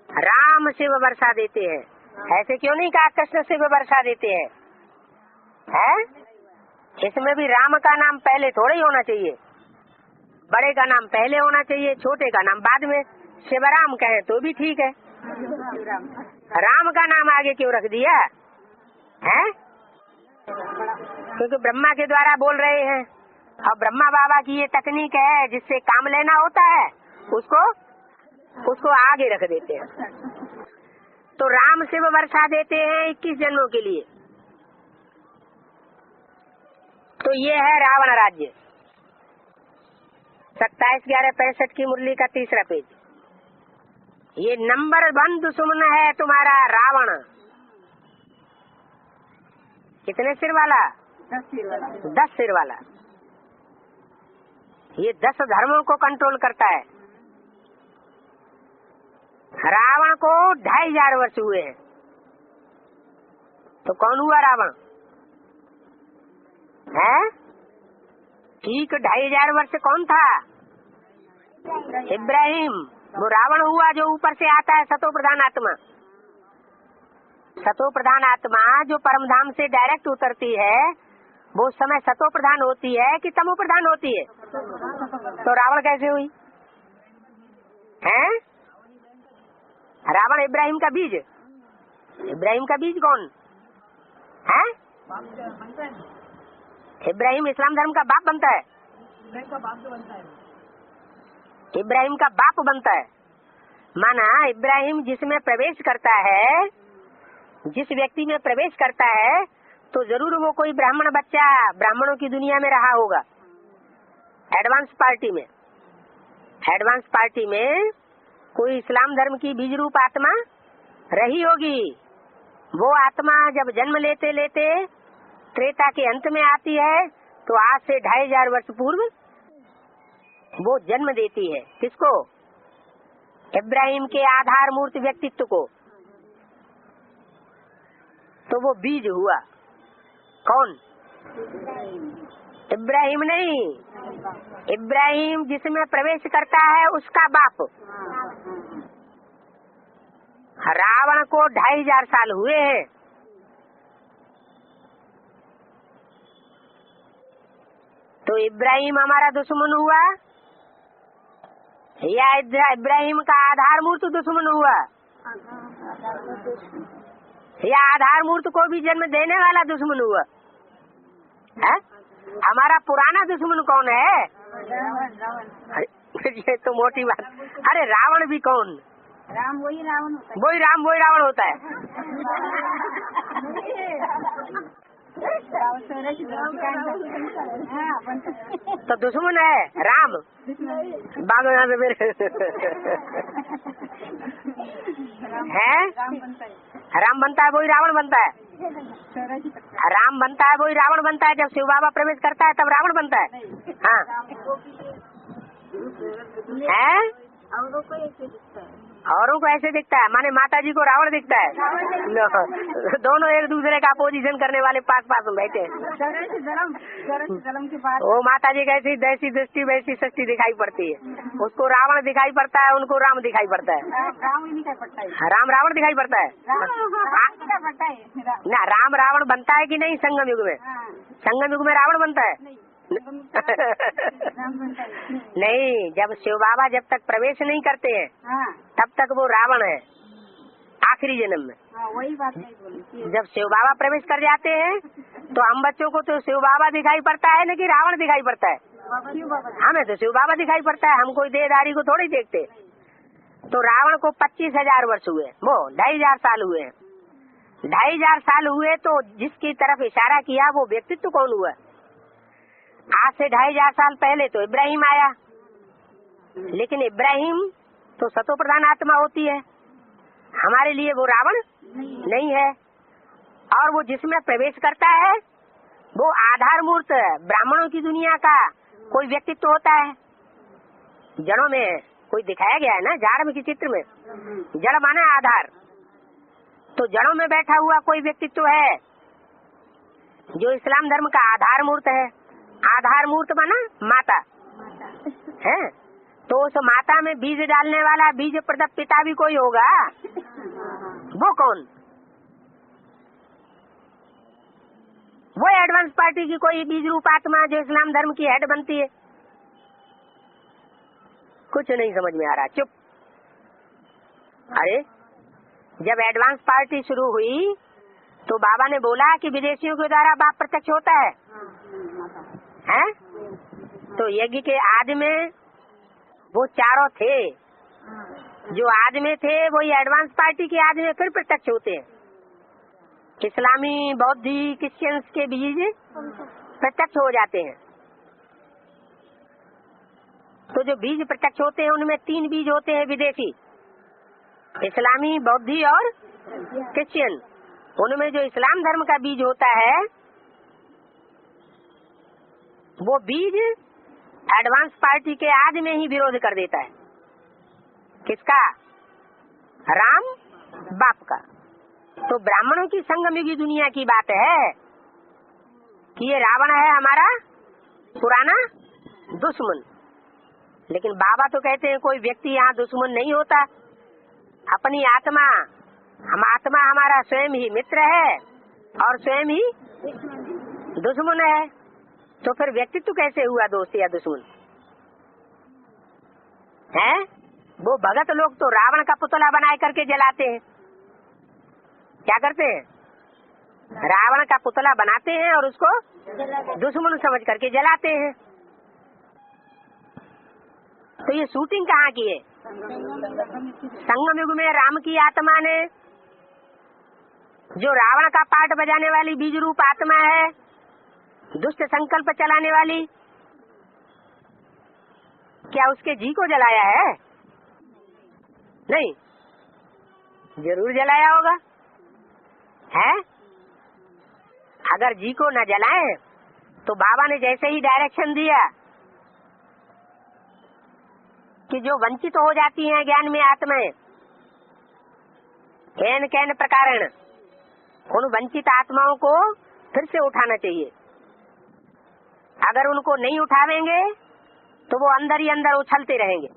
राम शिव वर्षा देते हैं। ऐसे क्यों नहीं कहा कृष्ण शिव वर्षा देते हैं? है? इसमें भी राम का नाम पहले थोड़ा ही होना चाहिए, बड़े का नाम पहले होना चाहिए, छोटे का नाम बाद में। शिवराम कहे तो भी ठीक है, राम का नाम आगे क्यों रख दिया है? क्योंकि ब्रह्मा के द्वारा बोल रहे हैं, और ब्रह्मा बाबा की ये तकनीक है, जिससे काम लेना होता है उसको आगे रख देते हैं। तो राम शिव वर्षा देते हैं 21 जन्मों के लिए। तो ये है रावण राज्य। 27/11/65 की मुरली का 3रा पेज। ये नंबर 1 दुश्मन है तुम्हारा रावण। कितने सिर वाला? 10 सिर वाला। ये 10 धर्मों को कंट्रोल करता है। रावण को 2500 वर्ष हुए हैं। तो कौन हुआ रावण? है? ठीक 2500 वर्ष कौन था? इब्राहिम। वो रावण हुआ जो ऊपर से आता है, सतो प्रधान आत्मा। सतो प्रधान आत्मा जो परम धाम से डायरेक्ट उतरती है, वो उस समय सतो प्रधान होती है कि तमो प्रधान होती है? तो रावण कैसे हुई? है? रावण इब्राहिम का बीज। इब्राहिम का बीज कौन है? इब्राहिम इस्लाम धर्म का बाप बनता है। इब्राहिम का बाप बनता है। माना इब्राहिम जिसमें प्रवेश करता है, जिस व्यक्ति में प्रवेश करता है, तो जरूर वो कोई ब्राह्मण बच्चा ब्राह्मणों की दुनिया में रहा होगा। एडवांस पार्टी में, एडवांस पार्टी में कोई इस्लाम धर्म की बीज रूप आत्मा रही होगी। वो आत्मा जब जन्म लेते लेते त्रेता के अंत में आती है, तो आज से 2500 वर्ष पूर्व वो जन्म देती है। किसको? इब्राहिम के आधार मूर्ति व्यक्तित्व को। तो वो बीज हुआ। कौन? इब्राहिम नहीं, इब्राहिम जिसमें प्रवेश करता है उसका बाप। रावण को 2500 साल हुए हैं। तो इब्राहिम हमारा दुश्मन हुआ या इब्राहिम का आधार मूर्त दुश्मन हुआ, या आधार मूर्त को भी जन्म देने वाला दुश्मन हुआ? है? हमारा पुराना दुश्मन कौन है? ये तो मोटी बात। अरे रावण भी कौन? राम वही रावण होता है। वही राम वही रावण होता है। तो दुश्मन है राम। भागो यहाँ से मेरे है। राम बनता है वही रावण बनता है। राम बनता है वही रावण बनता है। जब शिव बाबा प्रवेश करता है तब रावण बनता है। हाँ है। औरों को ऐसे दिखता है, माने माता जी को रावण दिखता है। दोनों एक दूसरे का अपोजिशन करने वाले पास पास में बैठे हैं। वो माता जी कैसी जैसी दृष्टि वैसी सृष्टि दिखाई पड़ती है। उसको रावण दिखाई पड़ता है, उनको राम दिखाई पड़ता है। राम रावण दिखाई पड़ता है ना। राम रावण बनता है कि नहीं संगम युग में? संगम युग में रावण बनता है नहीं। जब शिव बाबा जब तक प्रवेश नहीं करते हैं तब तक वो रावण है आखिरी जन्म में। वही बात जब शिव बाबा प्रवेश कर जाते हैं तो हम बच्चों को तो शिव बाबा दिखाई पड़ता है न कि रावण दिखाई पड़ता है? हमें तो शिव बाबा दिखाई पड़ता है। हम कोई देहधारी को थोड़ी देखते। तो रावण को 25,000 वर्ष हुए, वो 2,500 साल हुए। 2,500 साल हुए तो जिसकी तरफ इशारा किया वो व्यक्तित्व कौन हुआ? आज से 2,500 साल पहले तो इब्राहिम आया, लेकिन इब्राहिम तो सतो प्रधान आत्मा होती है। हमारे लिए वो रावण नहीं है। और वो जिसमें प्रवेश करता है वो आधार मूर्त ब्राह्मणों की दुनिया का कोई व्यक्तित्व होता है। जड़ों में कोई दिखाया गया है ना, झाड़ में के चित्र में जड़ माना आधार। तो जड़ों में बैठा हुआ कोई व्यक्तित्व है जो इस्लाम धर्म का आधार मूर्त है। आधार मूर्त माना माता है। तो उस माता में बीज डालने वाला बीज प्रदप पिता भी कोई होगा। वो कौन? वो एडवांस पार्टी की कोई बीज रूप आत्मा जो इस्लाम धर्म की हेड बनती है। कुछ नहीं समझ में आ रहा, चुप। अरे जब एडवांस पार्टी शुरू हुई तो बाबा ने बोला कि विदेशियों के द्वारा बाप प्रत्यक्ष होता है। हैं? तो यज्ञ के आदि में वो चारों थे, जो आदि में थे वही एडवांस पार्टी के आदि में फिर प्रत्यक्ष होते हैं। इस्लामी बौद्धि क्रिश्चियंस के बीज प्रत्यक्ष हो जाते हैं। तो जो बीज प्रत्यक्ष होते हैं उनमें 3 बीज होते हैं विदेशी, इस्लामी बौद्धि और क्रिश्चियन। उनमें जो इस्लाम धर्म का बीज होता है वो बीज एडवांस पार्टी के आदि में ही विरोध कर देता है। किसका? राम बाप का। तो ब्राह्मणों की संगमयुगी दुनिया की बात है कि ये रावण है हमारा पुराना दुश्मन। लेकिन बाबा तो कहते हैं कोई व्यक्ति यहाँ दुश्मन नहीं होता। अपनी आत्मा हमारा स्वयं ही मित्र है और स्वयं ही दुश्मन है। तो फिर व्यक्तित्व कैसे हुआ दोस्त या दुश्मन है? वो भगत लोग तो रावण का पुतला बनाए करके जलाते हैं। क्या करते हैं? रावण का पुतला बनाते हैं और उसको दुश्मन समझ करके जलाते हैं। तो ये शूटिंग कहाँ की है? संगम युग में राम की आत्मा ने जो रावण का पार्ट बजाने वाली बीज रूप आत्मा है, दुष्ट संकल्प चलाने वाली, क्या उसके जी को जलाया है? नहीं, जरूर जलाया होगा है। अगर जी को न जलाए तो बाबा ने जैसे ही डायरेक्शन दिया कि जो वंचित हो जाती हैं ज्ञान में आत्माएं कैन कैन प्रकारण, उन वंचित आत्माओं को फिर से उठाना चाहिए। अगर उनको नहीं उठावेंगे तो वो अंदर ही अंदर उछलते रहेंगे,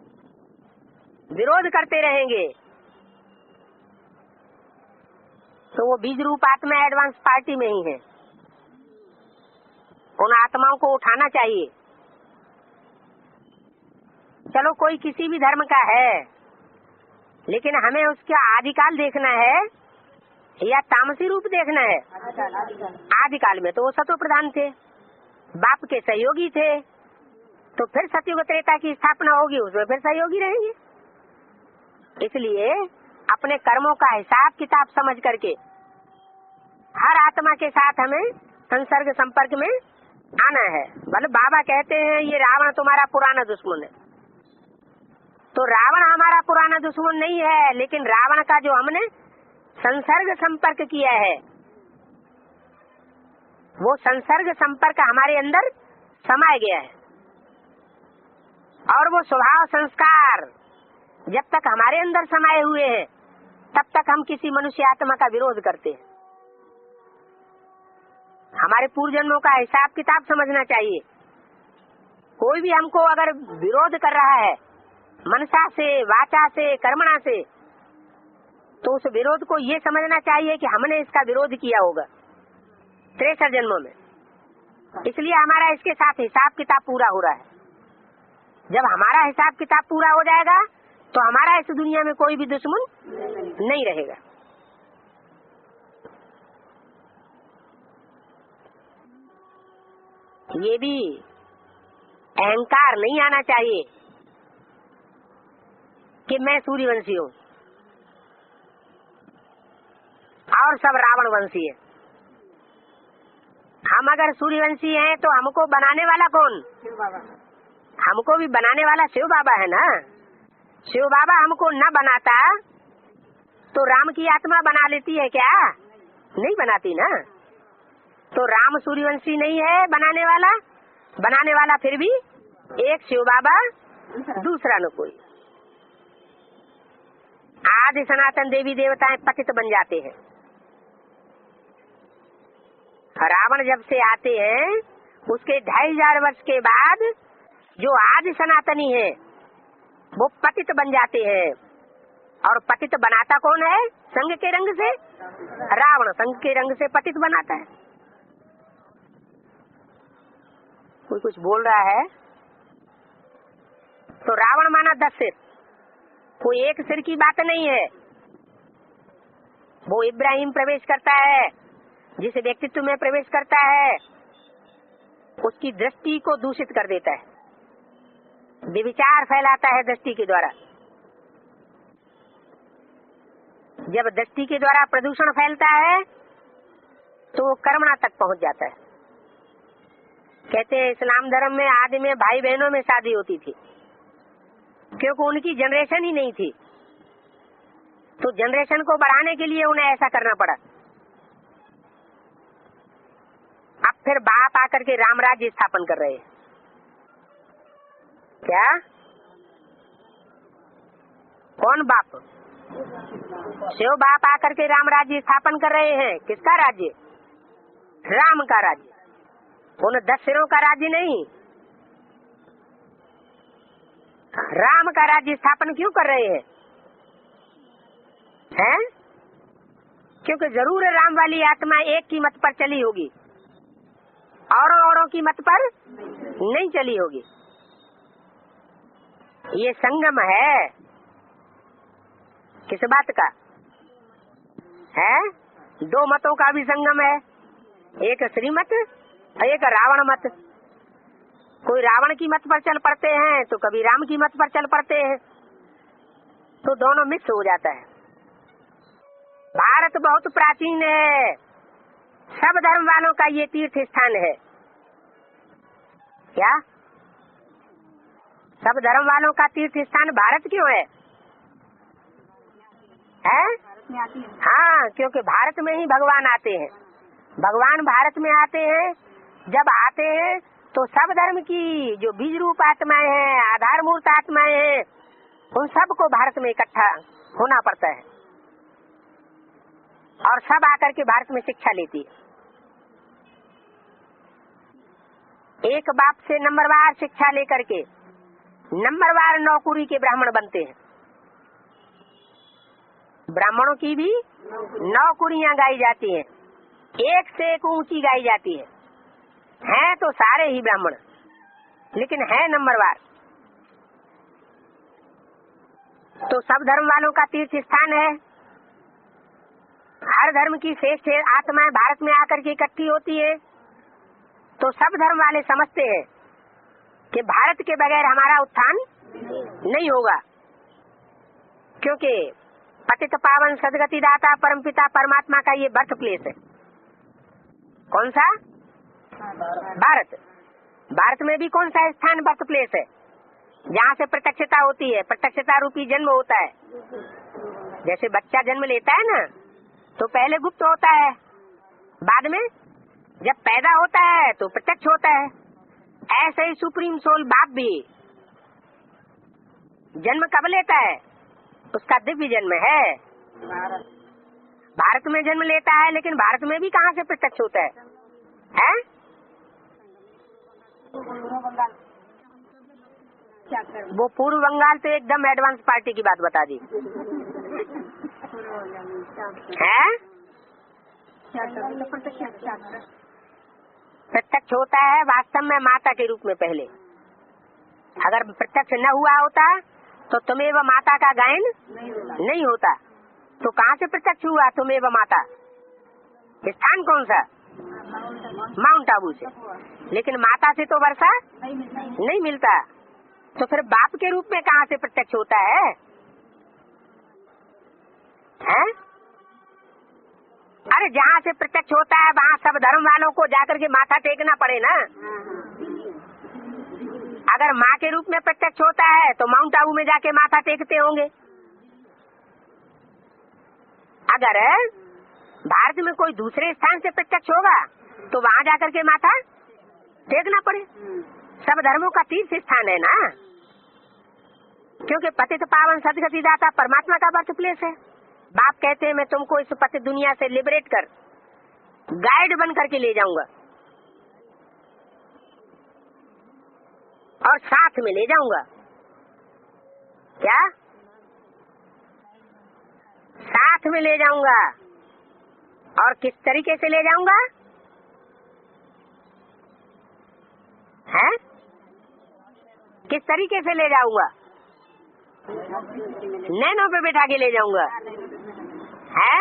विरोध करते रहेंगे। तो वो बीज रूप आत्मा एडवांस पार्टी में ही है। उन आत्माओं को उठाना चाहिए। चलो कोई किसी भी धर्म का है, लेकिन हमें उसका आदिकाल देखना है या तामसी रूप देखना है। आदिकाल में तो वो सतो प्रधान थे, बाप के सहयोगी थे। तो फिर सतयुग त्रेता की स्थापना होगी, उसमें फिर सहयोगी रहेंगे। इसलिए अपने कर्मों का हिसाब किताब समझ करके हर आत्मा के साथ हमें संसर्ग संपर्क में आना है। मतलब बाबा कहते हैं ये रावण तुम्हारा पुराना दुश्मन है। तो रावण हमारा पुराना दुश्मन नहीं है, लेकिन रावण का जो हमने संसर्ग संपर्क किया है, वो संसर्ग संपर्क हमारे अंदर समाया गया है। और वो स्वभाव संस्कार जब तक हमारे अंदर समाये हुए हैं, तब तक हम किसी मनुष्य आत्मा का विरोध करते हैं। हमारे पूर्व जन्मों का हिसाब किताब समझना चाहिए। कोई भी हमको अगर विरोध कर रहा है मनसा से, वाचा से, कर्मणा से, तो उस विरोध को ये समझना चाहिए कि हमने इसका विरोध किया होगा 63 जन्मों में, इसलिए हमारा इसके साथ हिसाब किताब पूरा हो रहा है। जब हमारा हिसाब किताब पूरा हो जाएगा तो हमारा इस दुनिया में कोई भी दुश्मन नहीं रहेगा। ये भी अहंकार नहीं आना चाहिए कि मैं सूर्यवंशी हूँ और सब रावण वंशी है। हम अगर सूर्यवंशी हैं तो हमको बनाने वाला कौन? शिव बाबा। हमको भी बनाने वाला शिव बाबा है ना। शिव बाबा हमको न बनाता तो राम की आत्मा बना लेती है क्या? नहीं बनाती ना। तो राम सूर्यवंशी नहीं है बनाने वाला फिर भी एक शिव बाबा, दूसरा न कोई। आदि सनातन देवी देवताएं पतित बन जाते हैं। रावण जब से आते हैं उसके 2500 वर्ष के बाद जो आदि सनातनी है वो पतित बन जाते हैं। और पतित बनाता कौन है? संग के रंग से रावण संग के रंग से पतित बनाता है। कोई कुछ बोल रहा है तो रावण माना 10 सिर, कोई एक सिर की बात नहीं है। वो इब्राहिम प्रवेश करता है, जिस व्यक्तित्व में प्रवेश करता है उसकी दृष्टि को दूषित कर देता है, विचार फैलाता है दृष्टि के द्वारा। जब दृष्टि के द्वारा प्रदूषण फैलता है तो वो कर्मणा तक पहुंच जाता है। कहते हैं इस्लाम धर्म में आदि में भाई बहनों में शादी होती थी, क्योंकि उनकी जनरेशन ही नहीं थी, तो जनरेशन को बढ़ाने के लिए उन्हें ऐसा करना पड़ा। अब फिर बाप आकर के राम राज्य स्थापन कर रहे हैं। क्या? कौन बाप? शिव बाप आकर के राम राज्य स्थापन कर रहे हैं। किसका राज्य? राम का राज्य। उन 10 सिरों का राज्य नहीं, राम का राज्य स्थापन क्यों कर रहे हैं? हैं? क्योंकि जरूर राम वाली आत्मा एक की मत पर चली होगी, औरों की मत पर नहीं चली होगी। ये संगम है किस बात का है? 2 मतों का भी संगम है, एक श्रीमत और एक रावण मत। कोई रावण की मत पर चल पड़ते हैं तो कभी राम की मत पर चल पड़ते हैं, तो दोनों मिक्स हो जाता है। भारत बहुत प्राचीन है, सब धर्म वालों का ये तीर्थ स्थान है। क्या? सब धर्म वालों का तीर्थ स्थान भारत क्यों है? हाँ, क्योंकि भारत में ही भगवान आते हैं। भगवान भारत में आते हैं। जब आते हैं तो सब धर्म की जो बीज रूप आत्माएं हैं, आधार मूर्त आत्माएं हैं, उन सबको भारत में इकट्ठा होना पड़ता है और सब आकर के भारत में शिक्षा लेती है। एक बाप से नंबरवार शिक्षा लेकर के नंबरवार नौकुरी के ब्राह्मण बनते हैं। ब्राह्मणों की भी 9 कुरियां गाई जाती हैं, एक से एक ऊंची गाई जाती है तो सारे ही ब्राह्मण, लेकिन है नंबरवार। तो सब धर्म वालों का तीर्थ स्थान है। हर धर्म की श्रेष्ठ आत्माएं भारत में आकर के इकट्ठी होती है, तो सब धर्म वाले समझते हैं कि भारत के बगैर हमारा उत्थान नहीं होगा, क्योंकि पतित पावन सदगति दाता परमपिता परमात्मा का ये बर्थ प्लेस है। कौन सा? भारत। भारत में भी कौन सा स्थान बर्थ प्लेस है जहाँ से प्रत्यक्षता होती है? प्रत्यक्षता रूपी जन्म होता है। जैसे बच्चा जन्म लेता है ना, तो पहले गुप्त होता है, बाद में जब पैदा होता है तो प्रत्यक्ष होता है। ऐसे ही सुप्रीम सोल बाप भी जन्म कब लेता है? उसका दिव्य जन्म है, भारत में जन्म लेता है। लेकिन भारत में भी कहाँ से प्रत्यक्ष होता है? हैं? वो पूर्व बंगाल तो एकदम एडवांस पार्टी की बात बता दी है। प्रत्यक्ष होता है वास्तव में माता के रूप में पहले। अगर प्रत्यक्ष न हुआ होता तो तुमेव माता का गायन नहीं होता। तो कहाँ से प्रत्यक्ष हुआ तुमेव माता? स्थान कौन सा? माउंट आबू से। लेकिन माता से तो वर्षा नहीं मिलता, तो फिर बाप के रूप में कहाँ से प्रत्यक्ष होता है? हैं? अरे जहाँ से प्रत्यक्ष होता है वहाँ सब धर्म वालों को जाकर के माथा टेकना पड़े ना। अगर माँ के रूप में प्रत्यक्ष होता है तो माउंट आबू में जाके माथा टेकते होंगे। अगर भारत में कोई दूसरे स्थान से प्रत्यक्ष होगा तो वहाँ जाकर के माथा टेकना पड़े। सब धर्मों का तीर्थ स्थान है ना, क्योंकि पतित पावन सदगति दाता परमात्मा का बर्थ प्लेस है। बाप कहते हैं मैं तुमको इस पतित दुनिया से लिबरेट कर गाइड बन करके ले जाऊंगा और साथ में ले जाऊंगा। क्या? साथ में ले जाऊंगा। और किस तरीके से ले जाऊंगा? हैं? किस तरीके से ले जाऊंगा? नैनो पे बैठा के ले जाऊंगा है।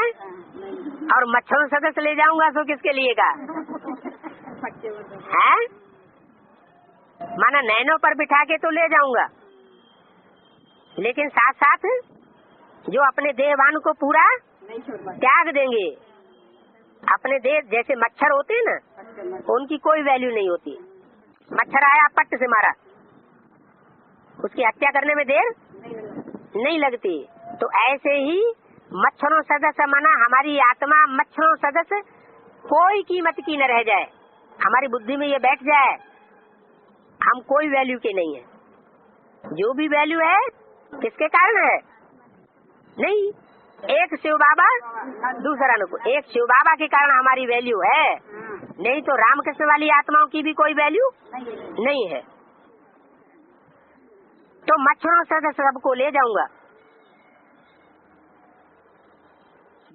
और मच्छरों सदस्य ले जाऊंगा तो किसके लिए का है? माना नैनो पर बिठा के तो ले जाऊंगा, लेकिन साथ साथ जो अपने देहवान को पूरा त्याग देंगे। अपने देह जैसे मच्छर होते हैं ना, उनकी कोई वैल्यू नहीं होती। मच्छर आया पट्ट से मारा, उसकी हत्या करने में देर नहीं लगती। तो ऐसे ही मच्छरों सदस्य माना हमारी आत्मा मच्छरों सदस्य कोई कीमत की न रह जाए, हमारी बुद्धि में ये बैठ जाए हम कोई वैल्यू के नहीं है। जो भी वैल्यू है किसके कारण है? नहीं, एक शिव बाबा दूसरा नुको। एक शिव बाबा के कारण हमारी वैल्यू है, नहीं तो रामकृष्ण वाली आत्माओं की भी कोई वैल्यू नहीं है। तो मच्छरों से सबको ले जाऊंगा।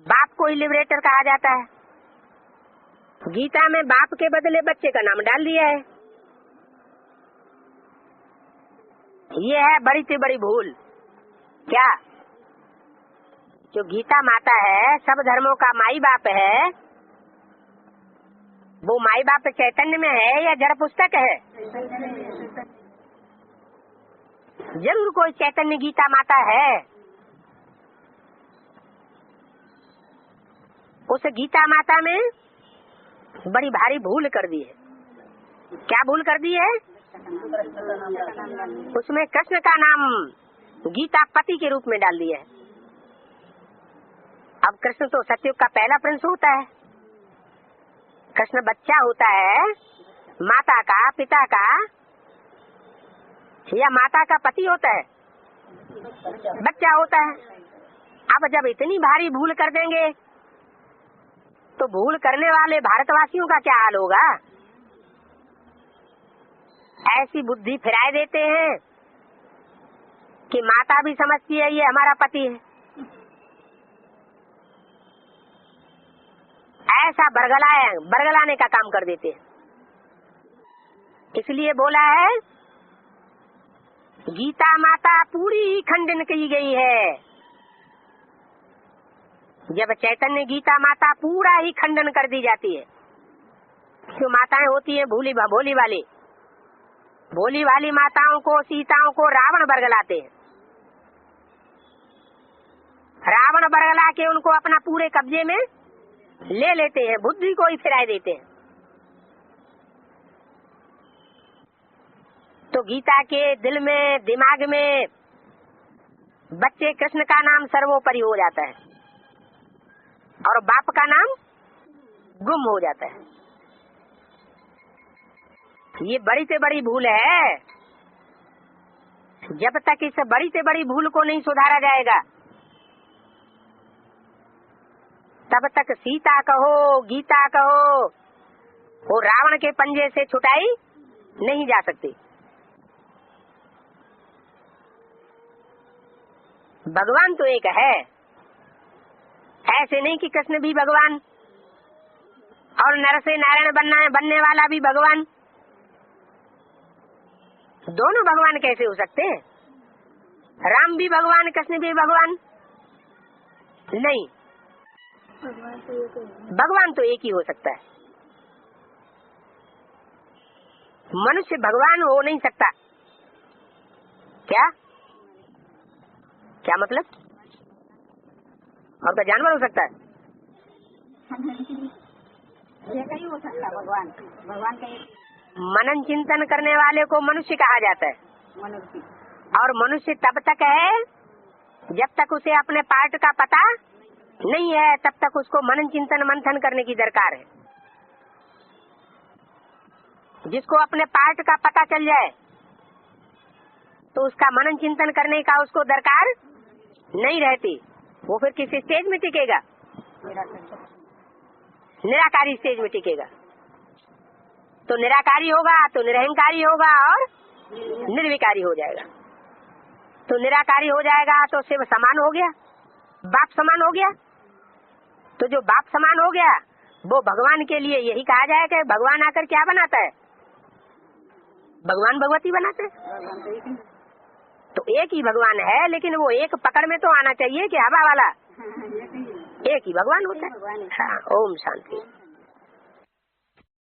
बाप को ही लिबरेटर कहा जाता है। गीता में बाप के बदले बच्चे का नाम डाल दिया है। ये है बड़ी से बड़ी भूल। क्या? जो गीता माता है सब धर्मों का माई बाप है, वो माई बाप चैतन्य में है या जड़ पुस्तक है? जरूर कोई चैतन्य गीता माता है। उस गीता माता में बड़ी भारी भूल कर दी है। क्या भूल कर दी है? उसमें कृष्ण का नाम गीता पति के रूप में डाल दिया है। अब कृष्ण तो सतयुग का पहला प्रिंस होता है। कृष्ण बच्चा होता है माता का, पिता का, या माता का पति होता है? बच्चा होता है। अब जब इतनी भारी भूल कर देंगे तो भूल करने वाले भारतवासियों का क्या हाल होगा? ऐसी बुद्धि फिराए देते हैं कि माता भी समझती है ये हमारा पति है। ऐसा बरगलाने का काम कर देते हैं। इसलिए बोला है गीता माता पूरी खंडन की गई है। जब चैतन्य गीता माता पूरा ही खंडन कर दी जाती है। जो माताएं होती है भोली वाली माताओं को, सीताओं को रावण बरगलाते हैं। रावण बरगला के उनको अपना पूरे कब्जे में ले लेते हैं, बुद्धि को ही फिराए देते हैं। तो गीता के दिल में, दिमाग में बच्चे कृष्ण का नाम सर्वोपरि हो जाता है और बाप का नाम गुम हो जाता है। ये बड़ी से बड़ी भूल है। जब तक इस बड़ी से बड़ी भूल को नहीं सुधारा जाएगा तब तक सीता कहो, गीता कहो, वो रावण के पंजे से छुटाई नहीं जा सकती। भगवान तो एक है, ऐसे नहीं कि कृष्ण भी भगवान और नर से नारायण बनने वाला भी भगवान। दोनों भगवान कैसे हो सकते हैं? राम भी भगवान, कृष्ण भी भगवान नहीं। भगवान तो एक ही हो सकता है। मनुष्य भगवान हो नहीं सकता। क्या क्या मतलब? और क्या जानवर हो सकता है? एक ही हो सकता है भगवान। भगवान का एक मनन चिंतन करने वाले को मनुष्य कहा जाता है। मनुष्य और मनुष्य तब तक है जब तक उसे अपने पार्ट का पता नहीं है, तब तक उसको मनन चिंतन मंथन करने की दरकार है। जिसको अपने पार्ट का पता चल जाए तो उसका मनन चिंतन करने का उसको दरकार नहीं रहती। वो फिर किस स्टेज में टिकेगा? निराकारी स्टेज में टिकेगा। तो निराकारी होगा तो निरहंकारी होगा और निर्विकारी हो जाएगा। तो निराकारी हो जाएगा तो शिव समान हो गया, बाप समान हो गया। तो जो बाप समान हो गया वो भगवान के लिए यही कहा जाए कि भगवान आकर क्या बनाता है? भगवान भगवती बनाते हैं। तो एक ही भगवान है, लेकिन वो एक पकड़ में तो आना चाहिए कि हवा वाला एक ही भगवान होता है। हाँ, ओम शांति।